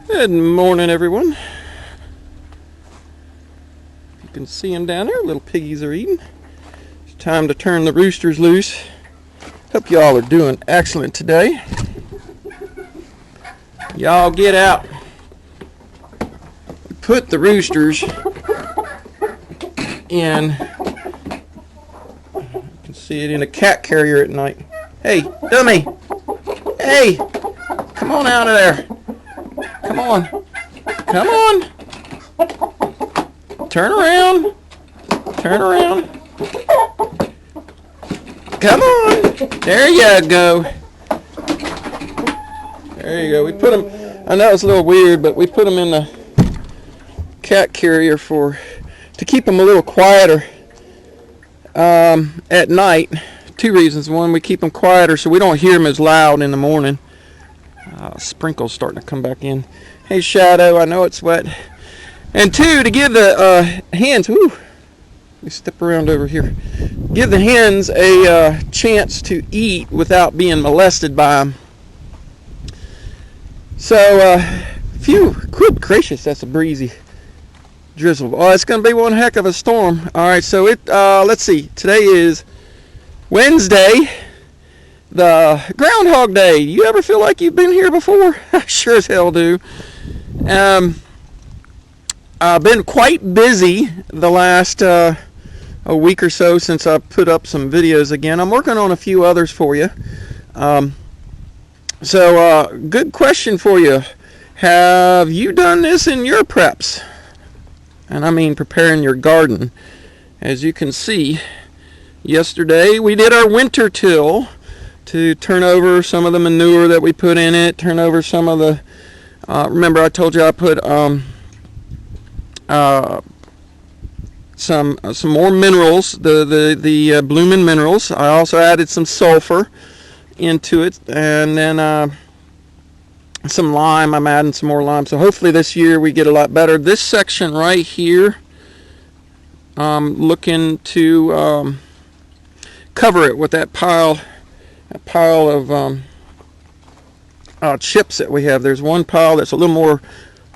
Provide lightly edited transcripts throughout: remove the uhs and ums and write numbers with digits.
Good morning, everyone. You can see them down there. Little piggies are eating. It's time to turn the roosters loose. Hope y'all are doing excellent today. Y'all get out. Put the roosters in. You can see it in a cat carrier at night. Hey, dummy. Hey, come on out of there. Come on. Come on. Turn around. Turn around. Come on. There you go. There you go. We put them, I know it's a little weird, but we put them in the cat carrier to keep them a little quieter at night. Two reasons. One, we keep them quieter so we don't hear them as loud in the morning. Sprinkles starting to come back in. Hey, Shadow, I know it's wet. And two, to give the hens, let me step around over here. Give the hens a chance to eat without being molested by them. So, good gracious, that's a breezy drizzle. Oh, it's going to be one heck of a storm. All right, so let's see. Today is Wednesday. The Groundhog Day. You ever feel like you've been here before? I sure as hell do. I've been quite busy the last a week or so since I put up some videos again. I'm working on a few others for you. Good question for you. Have you done this in your preps? And I mean preparing your garden. As you can see, yesterday we did our winter till to turn over some of the manure that we put in it, turn over some of the, remember I told you I put some more minerals, the blooming minerals. I also added some sulfur into it, and then some lime. I'm adding some more lime, so hopefully this year we get a lot better. This section right here, looking to cover it with that pile of chips that we have. There's one pile that's a little more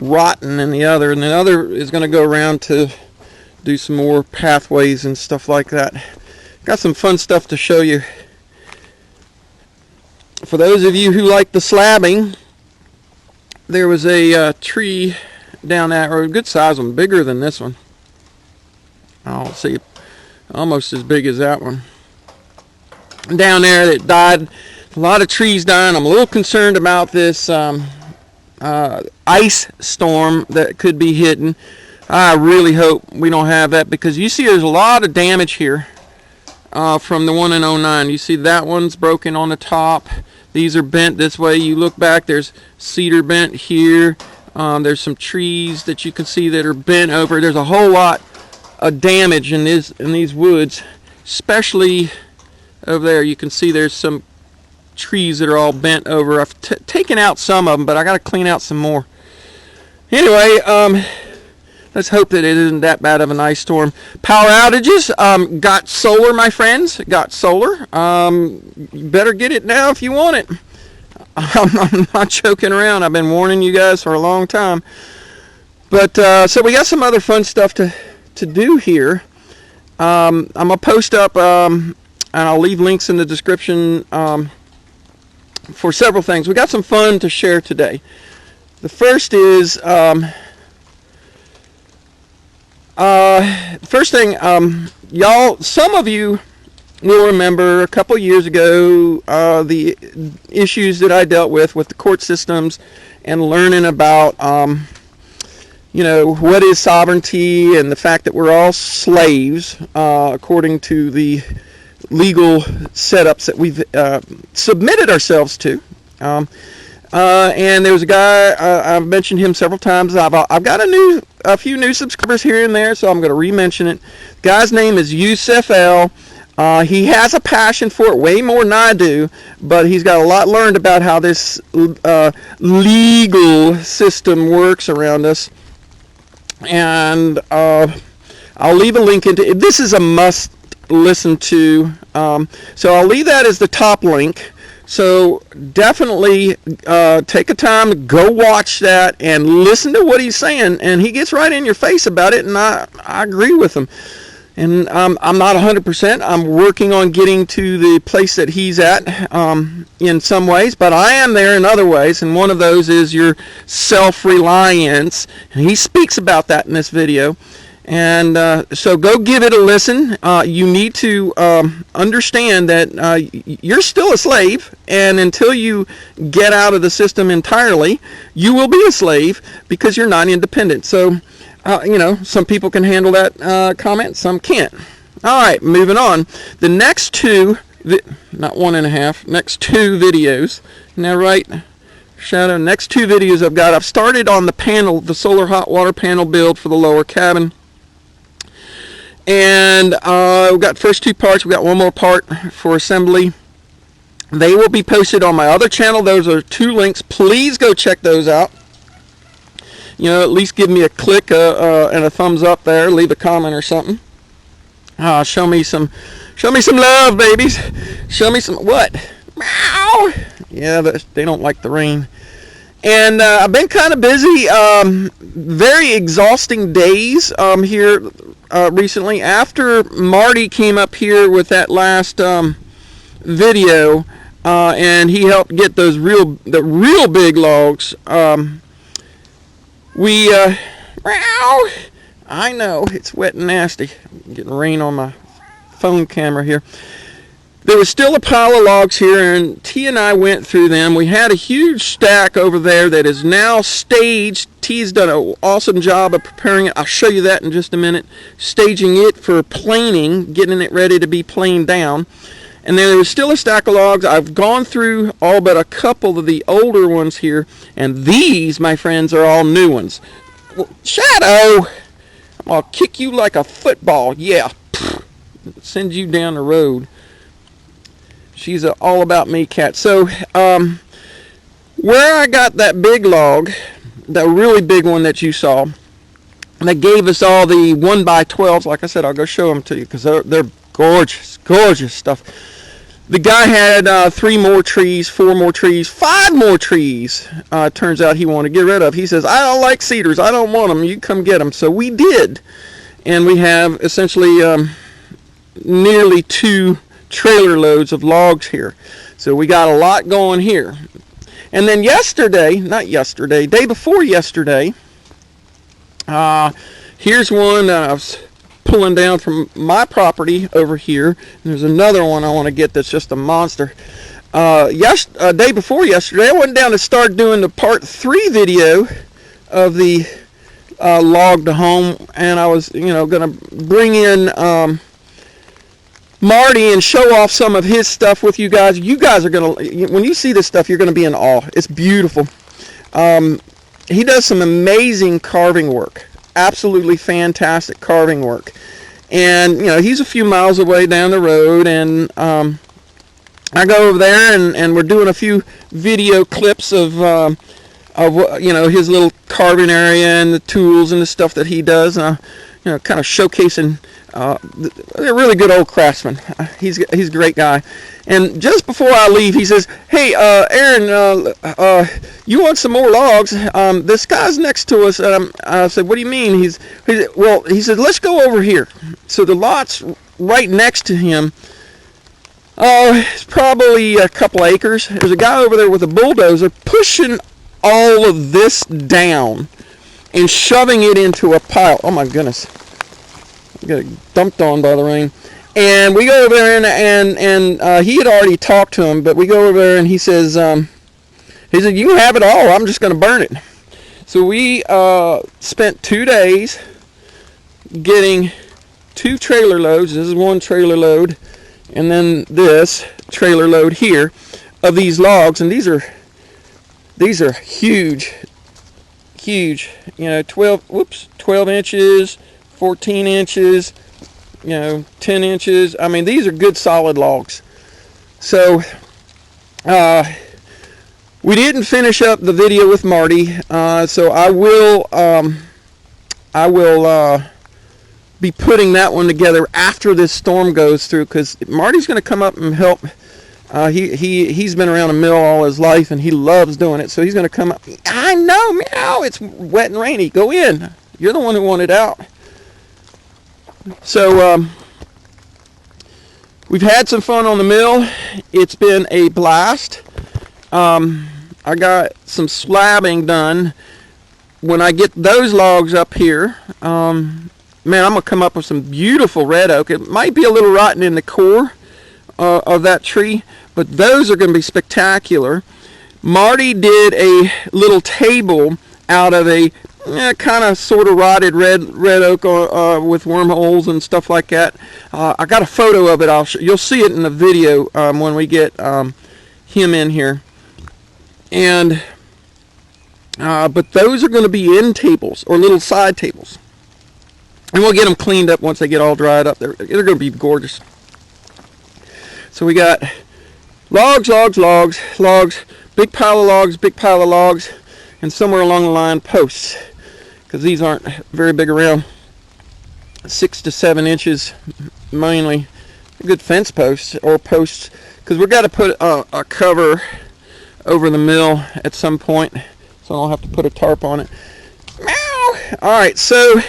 rotten than the other, and the other is going to go around to do some more pathways and stuff like that. Got some fun stuff to show you. For those of you who like the slabbing, there was a tree down there, or a good size one, bigger than this one. I'll see, almost as big as that one. Down there that died. A lot of trees dying. I'm a little concerned about this ice storm that could be hitting. I really hope we don't have that, because you see there's a lot of damage here from the one in 09. You see that one's broken on the top. These are bent this way. You look back, there's cedar bent here. There's some trees that you can see that are bent over. There's a whole lot of damage in these woods, especially over there. You can see there's some trees that are all bent over. I've taken out some of them, but I got to clean out some more. Anyway, let's hope that it isn't that bad of an ice storm. Power outages. Got solar, my friends. Got solar. You better get it now if you want it. I'm not joking around. I've been warning you guys for a long time. But so we got some other fun stuff to do here. I'm going to post up, and I'll leave links in the description for several things. We got some fun to share today. The first is, first thing, y'all, some of you will remember a couple years ago the issues that I dealt with the court systems and learning about, what is sovereignty and the fact that we're all slaves according to the legal setups that we've submitted ourselves to. And there was a guy, I've mentioned him several times. I've got a few new subscribers here and there, so I'm going to re-mention it. The guy's name is Yusef L. He has a passion for it, way more than I do, but he's got a lot learned about how this legal system works around us. And I'll leave a link into it. This is a must listen to. So I'll leave that as the top link. So definitely take a time to go watch that and listen to what he's saying. And he gets right in your face about it, and I agree with him. And I'm not 100%. I'm working on getting to the place that he's at in some ways, but I am there in other ways, and one of those is your self-reliance. And he speaks about that in this video. And so go give it a listen. You need to understand that you're still a slave, and until you get out of the system entirely, you will be a slave because you're not independent. So some people can handle that comment, some can't. All right, moving on. The next two, not 1.5, next two videos. Now, right, Shadow, next two videos I've started on the panel, the solar hot water panel build for the lower cabin. And we've got the first two parts. We've got one more part for assembly. They will be posted on my other channel. Those are two links. Please go check those out. At least give me a click and a thumbs up there. Leave a comment or something. Show me some love, babies. Show me some what? Meow. Yeah, they don't like the rain. And I've been kind of busy. Very exhausting days here recently. After Marty came up here with that last video, and he helped get the real big logs. I know, it's wet and nasty. I'm getting rain on my phone camera here. There was still a pile of logs here, and T and I went through them. We had a huge stack over there that is now staged. T's done an awesome job of preparing it. I'll show you that in just a minute. Staging it for planing, getting it ready to be planed down. And then there was still a stack of logs. I've gone through all but a couple of the older ones here, and these, my friends, are all new ones. Well, Shadow, I'll kick you like a football. Yeah, send you down the road. She's a all about me cat. So where I got that big log, the really big one that you saw, that gave us all the 1x12s, like I said, I'll go show them to you because they're gorgeous, gorgeous stuff. The guy had 3 more trees, 4 more trees, 5 more trees. Turns out he wanted to get rid of. He says, I don't like cedars. I don't want them. You come get them. So we did. And we have essentially nearly 2 trailer loads of logs here. So we got a lot going here. And then day before yesterday, here's one I was pulling down from my property over here. There's another one I want to get that's just a monster. Day before yesterday, I went down to start doing the part 3 video of the log to home, and I was going to bring in Marty and show off some of his stuff with you guys. You guys are going to, when you see this stuff, you're going to be in awe. It's beautiful. He does some amazing carving work. Absolutely fantastic carving work. And, he's a few miles away down the road, and I go over there, and we're doing a few video clips of his little carving area and the tools and the stuff that he does. Kind of showcasing a really good old craftsman. He's a great guy. And just before I leave, he says, hey, Erin, you want some more logs? This guy's next to us. I said, what do you mean? He said, let's go over here. So the lot's right next to him. It's probably a couple acres. There's a guy over there with a bulldozer pushing all of this down and shoving it into a pile. Oh my goodness. I got dumped on by the rain. And we go over there, and he had already talked to him, but we go over there, and he said, you can have it all. I'm just going to burn it. So we spent 2 days getting 2 trailer loads. This is one trailer load, and then this trailer load here of these logs, and these are huge, 12 inches, 14 inches, 10 inches. I mean, these are good solid logs. So we didn't finish up the video with Marty, so I will be putting that one together after this storm goes through, because Marty's going to come up and help He's been around a mill all his life, and he loves doing it. So he's going to come out. I know, meow. It's wet and rainy. Go in. You're the one who wanted out. So we've had some fun on the mill. It's been a blast. I got some slabbing done. When I get those logs up here, man, I'm gonna come up with some beautiful red oak. It might be a little rotten in the core of that tree, but those are going to be spectacular. Marty did a little table out of a kind of sort of rotted red oak with wormholes and stuff like that. I got a photo of it. You'll see it in the video when we get him in here. And but those are going to be end tables or little side tables, and we'll get them cleaned up once they get all dried up. They're going to be gorgeous. So we got logs, big pile of logs, and somewhere along the line posts, because these aren't very big around, 6 to 7 inches, mainly good fence posts or posts, because we've got to put a cover over the mill at some point, so I don't have to put a tarp on it. Meow! Alright, so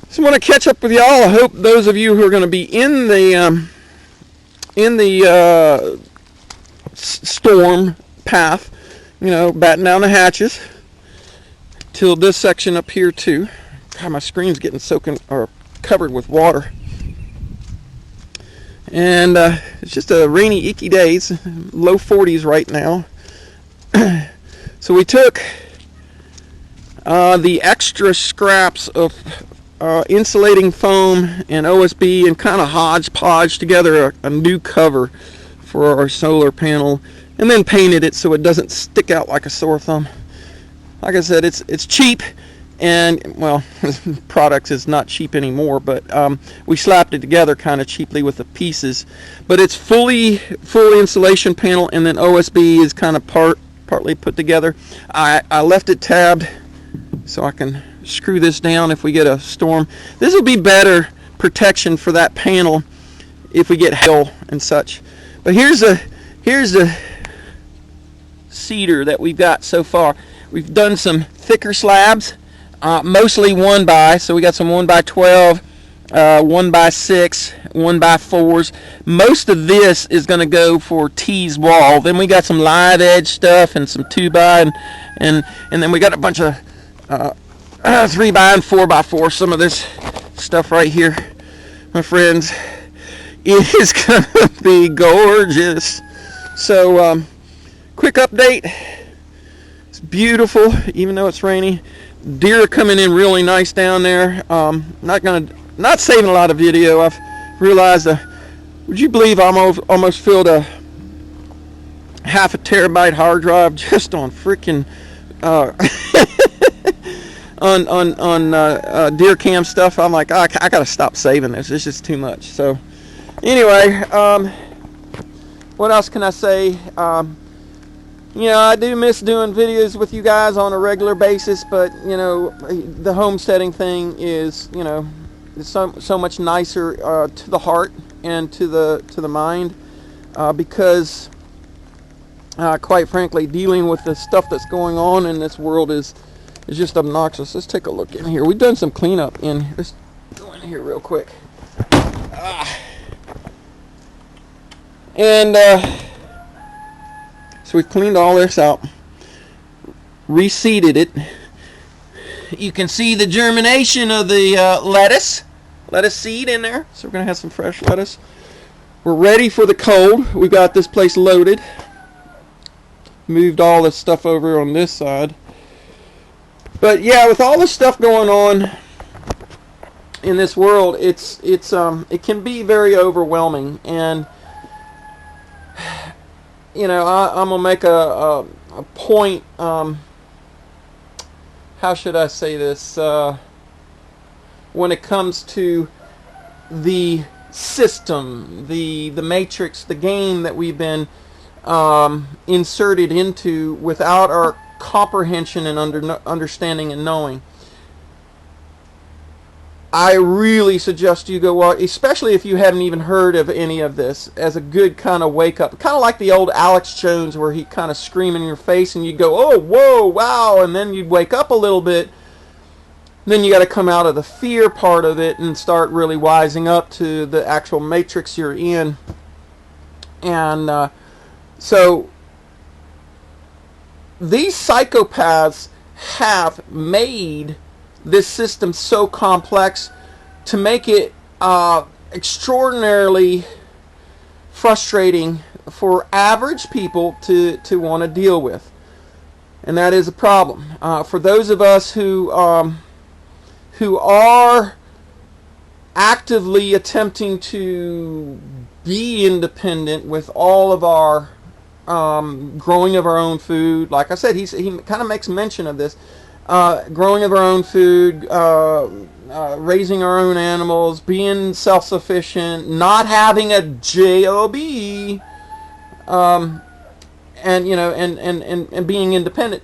just want to catch up with y'all. I hope those of you who are going to be in the storm path, batten down the hatches till this section up here too. God, my screen's getting soaking or covered with water, and it's just a rainy, icky day. It's low 40s right now. So we took the extra scraps of insulating foam and OSB and kind of hodgepodge together a new cover for our solar panel, and then painted it so it doesn't stick out like a sore thumb. Like I said, it's cheap, and well, products is not cheap anymore, but we slapped it together kind of cheaply with the pieces. But it's full insulation panel, and then OSB is kind of partly put together. I left it tabbed so I can screw this down if we get a storm. This will be better protection for that panel if we get hail and such. But here's the cedar that we've got so far. We've done some thicker slabs, mostly 1x, so we got some 1x12, 1x6, 1x4s. Most of this is going to go for T's wall. Then we got some live edge stuff and some 2x, and then we got a bunch of 3x and 4x4. Some of this stuff right here, my friends, it is going to be gorgeous. So quick update. It's beautiful, even though it's rainy. Deer are coming in really nice down there. Not saving a lot of video. I've realized, would you believe I almost filled a half a terabyte hard drive just on freaking on deer cam stuff. I'm like, I gotta stop saving this. It's just too much. So anyway, what else can I say? I do miss doing videos with you guys on a regular basis, but the homesteading thing is it's so much nicer to the heart and to the mind, because quite frankly, dealing with the stuff that's going on in this world is just obnoxious. Let's take a look in here. We've done some cleanup in here. Let's go in here real quick. And so we've cleaned all this out, reseeded it. You can see the germination of the lettuce seed in there. So we're going to have some fresh lettuce. We're ready for the cold. We've got this place loaded. Moved all this stuff over on this side. But yeah, with all this stuff going on in this world, it can be very overwhelming. And I'm gonna make a point. How should I say this? When it comes to the system, the matrix, the game that we've been inserted into without our comprehension and understanding and knowing. I really suggest you go watch, especially if you haven't even heard of any of this, as a good kind of wake up. Kind of like the old Alex Jones, where he kind of scream in your face and you go, oh, whoa, wow, and then you'd wake up a little bit. Then you got to come out of the fear part of it and start really wising up to the actual matrix you're in. And so these psychopaths have made this system so complex to make it extraordinarily frustrating for average people to want to deal with. And that is a problem. For those of us who are actively attempting to be independent with all of our growing of our own food, like I said, he kind of makes mention of this. Growing of our own food, raising our own animals, being self-sufficient, not having a job, and you know, and being independent.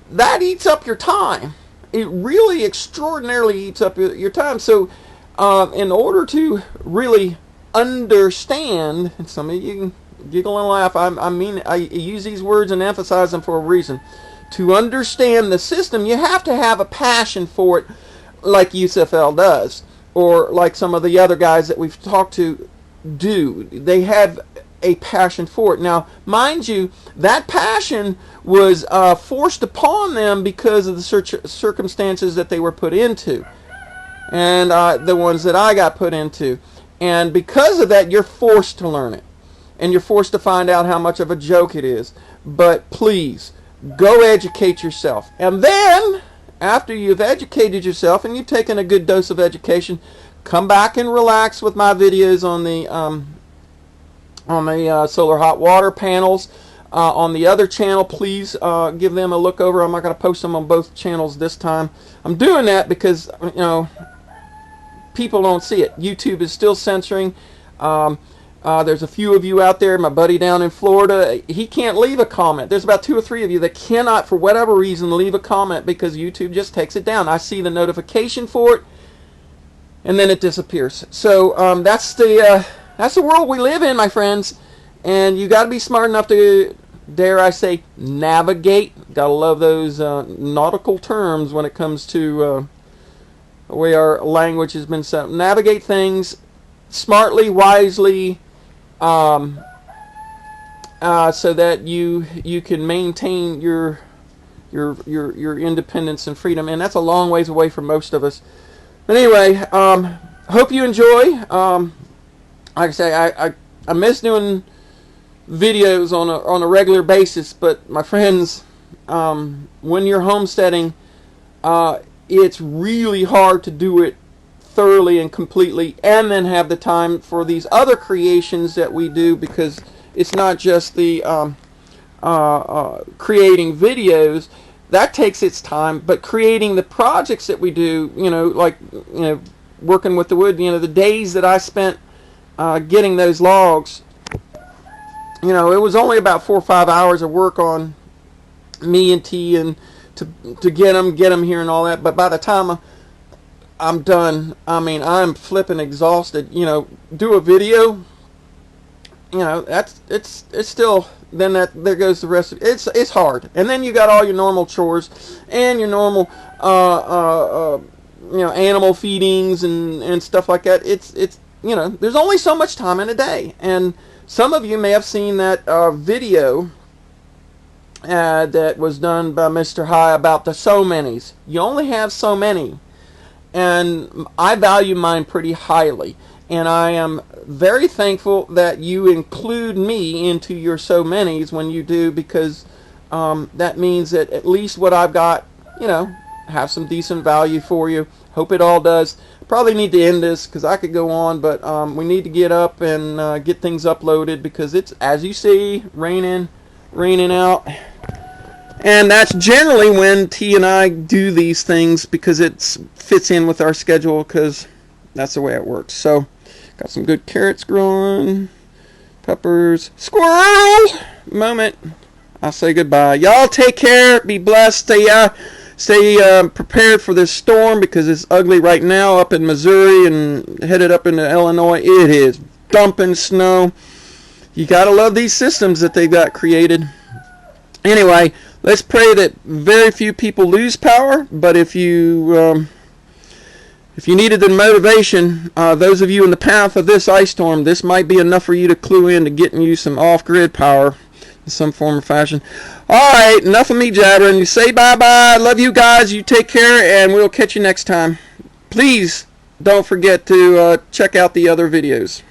That eats up your time. It really extraordinarily eats up your time. So, in order to really understand, and some of you giggle and laugh, I use these words and emphasize them for a reason. To understand the system, you have to have a passion for it, like USFL does, or like some of the other guys that we've talked to do. They have a passion for it. Now, mind you, that passion was forced upon them because of the circumstances that they were put into, and the ones that I got put into. And because of that, you're forced to learn it, and you're forced to find out how much of a joke it is. But please, go educate yourself. And then, after you've educated yourself and you've taken a good dose of education, come back and relax with my videos on the solar hot water panels. On the other channel, please give them a look over. I'm not going to post them on both channels this time. I'm doing that because, you know, people don't see it. YouTube is still censoring. There's a few of you out there. My buddy down in Florida, he can't leave a comment. There's about 2 or 3 of you that cannot, for whatever reason, leave a comment because YouTube just takes it down. I see the notification for it, and then it disappears. So that's the world we live in, my friends. And you got to be smart enough to, dare I say, navigate. Got to love those nautical terms when it comes to the way our language has been set. Navigate things smartly, wisely, so that you can maintain your independence and freedom, and that's a long ways away from most of us. But anyway, hope you enjoy. Like I say, I miss doing videos on a regular basis, but my friends, when you're homesteading, it's really hard to do it thoroughly and completely and then have the time for these other creations that we do, because it's not just the creating videos that takes its time, but creating the projects that we do, you know, like, you know, working with the wood, you know, the days that I spent getting those logs, you know, it was only about 4 or 5 hours of work on me and T, and to get them here and all that. But by the time I'm done, I mean, I'm flipping exhausted. You know, do a video, you know, it's still, then there goes the rest of it. It's hard. And then you got all your normal chores and your normal you know, animal feedings and stuff like that. It's you know, there's only so much time in a day. And some of you may have seen that video that was done by Mr. High about the so manys. You only have so many. And I value mine pretty highly. And I am very thankful that you include me into your so manys when you do, because that means that at least what I've got, you know, have some decent value for you. Hope it all does. Probably need to end this because I could go on, but we need to get up and get things uploaded, because it's, as you see, raining out. And that's generally when T and I do these things, because it fits in with our schedule, because that's the way it works. So, got some good carrots growing, peppers, squirrel moment. I'll say goodbye. Y'all take care, be blessed, Stay prepared for this storm because it's ugly right now up in Missouri and headed up into Illinois. It is dumping snow. You gotta love these systems that they've got created. Anyway, let's pray that very few people lose power, but if you needed the motivation, those of you in the path of this ice storm, this might be enough for you to clue in to getting you some off-grid power in some form or fashion. Alright, enough of me jabbering. You say bye-bye. Love you guys. You take care, and we'll catch you next time. Please don't forget to check out the other videos.